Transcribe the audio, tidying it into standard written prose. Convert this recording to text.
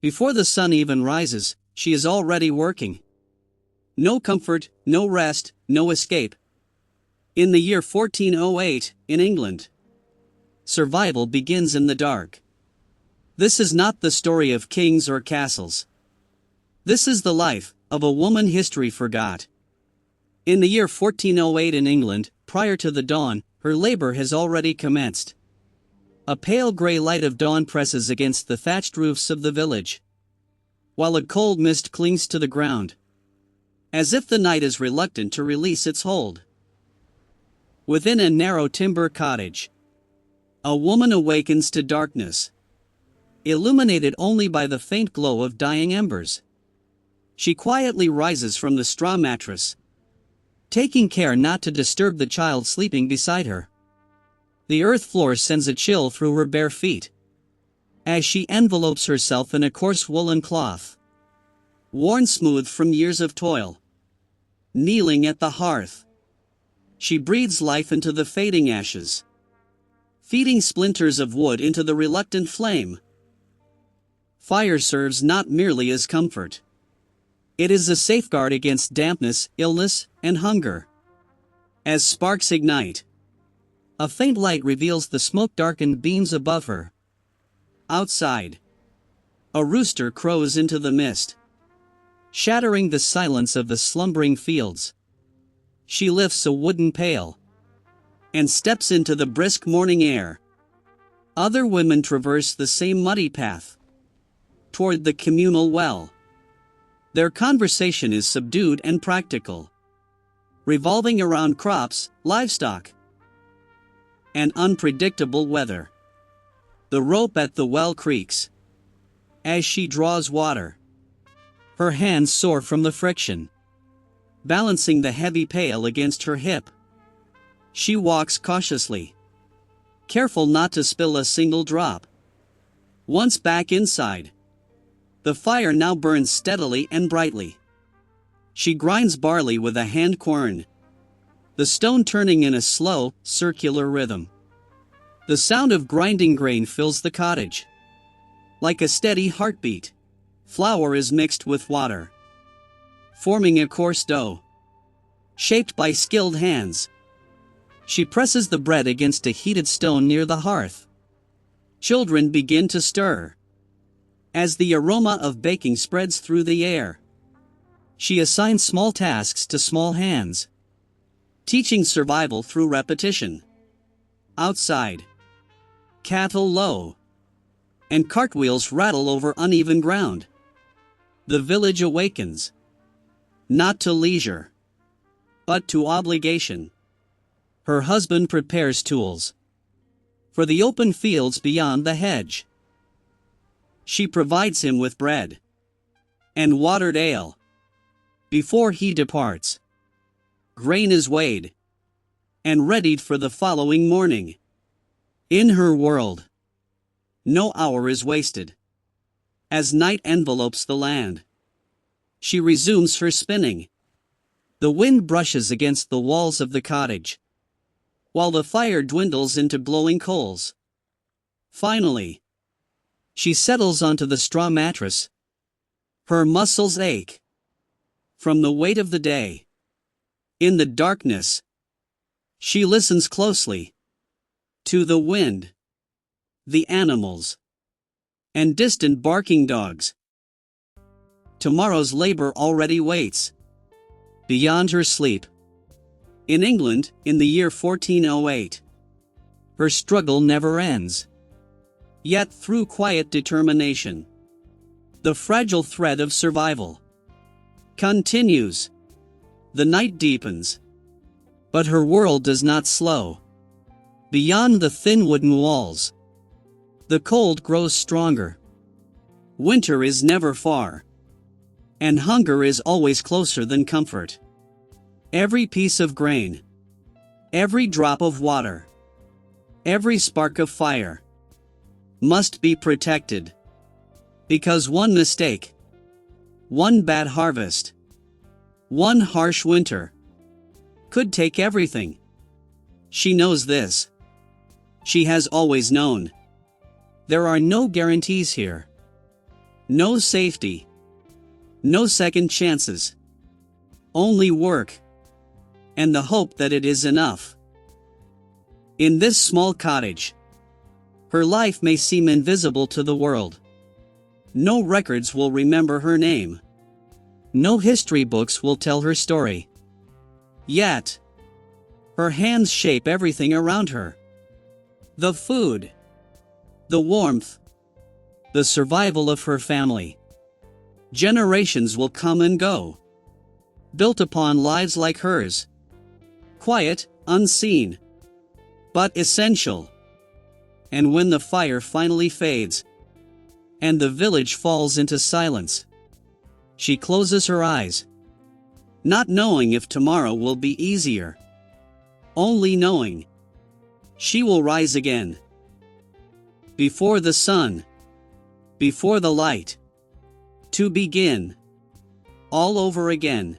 Before the sun even rises, she is already working. No comfort, no rest, no escape. In the year 1408, in England, survival begins in the dark. This is not the story of kings or castles. This is the life of a woman history forgot. In the year 1408 in England, prior to the dawn, her labor has already commenced. A pale gray light of dawn presses against the thatched roofs of the village, while a cold mist clings to the ground, as if the night is reluctant to release its hold. Within a narrow timber cottage, a woman awakens to darkness, illuminated only by the faint glow of dying embers. She quietly rises from the straw mattress, taking care not to disturb the child sleeping beside her. The earth floor sends a chill through her bare feet, as she envelopes herself in a coarse woolen cloth, worn smooth from years of toil. Kneeling at the hearth, she breathes life into the fading ashes, feeding splinters of wood into the reluctant flame. Fire serves not merely as comfort. It is a safeguard against dampness, illness, and hunger. As sparks ignite, a faint light reveals the smoke-darkened beams above her. Outside, a rooster crows into the mist, shattering the silence of the slumbering fields. She lifts a wooden pail and steps into the brisk morning air. Other women traverse the same muddy path toward the communal well. Their conversation is subdued and practical, revolving around crops, livestock, and unpredictable weather. The rope at the well creaks as she draws water. Her hands sore from the friction, balancing the heavy pail against her hip. She walks cautiously, careful not to spill a single drop. Once back inside, the fire now burns steadily and brightly. She grinds barley with a hand quern, the stone turning in a slow, circular rhythm. The sound of grinding grain fills the cottage. Like a steady heartbeat, flour is mixed with water, forming a coarse dough, shaped by skilled hands. She presses the bread against a heated stone near the hearth. Children begin to stir as the aroma of baking spreads through the air. She assigns small tasks to small hands, teaching survival through repetition. Outside, cattle low, and cartwheels rattle over uneven ground. The village awakens, not to leisure, but to obligation. Her husband prepares tools for the open fields beyond the hedge. She provides him with bread and watered ale before he departs. Grain is weighed and readied for the following morning. In her world, no hour is wasted. As night envelopes the land, she resumes her spinning. The wind brushes against the walls of the cottage, while the fire dwindles into glowing coals. Finally, she settles onto the straw mattress. Her muscles ache from the weight of the day. In the darkness, she listens closely to the wind, the animals, and distant barking dogs. Tomorrow's labor already waits beyond her sleep. In England, in the year 1408, her struggle never ends. Yet through quiet determination, the fragile thread of survival continues. The night deepens, but her world does not slow. Beyond the thin wooden walls, the cold grows stronger. Winter is never far, and hunger is always closer than comfort. Every piece of grain, every drop of water, every spark of fire must be protected, because one mistake, one bad harvest, one harsh winter could take everything. She knows this. She has always known. There are no guarantees here. No safety. No second chances. Only work. And the hope that it is enough. In this small cottage, her life may seem invisible to the world. No records will remember her name. No history books will tell her story. Yet, her hands shape everything around her. The food, the warmth, the survival of her family. Generations will come and go, built upon lives like hers. Quiet, unseen, but essential. And when the fire finally fades, and the village falls into silence, she closes her eyes, not knowing if tomorrow will be easier, only knowing she will rise again. Before the sun, before the light, to begin all over again.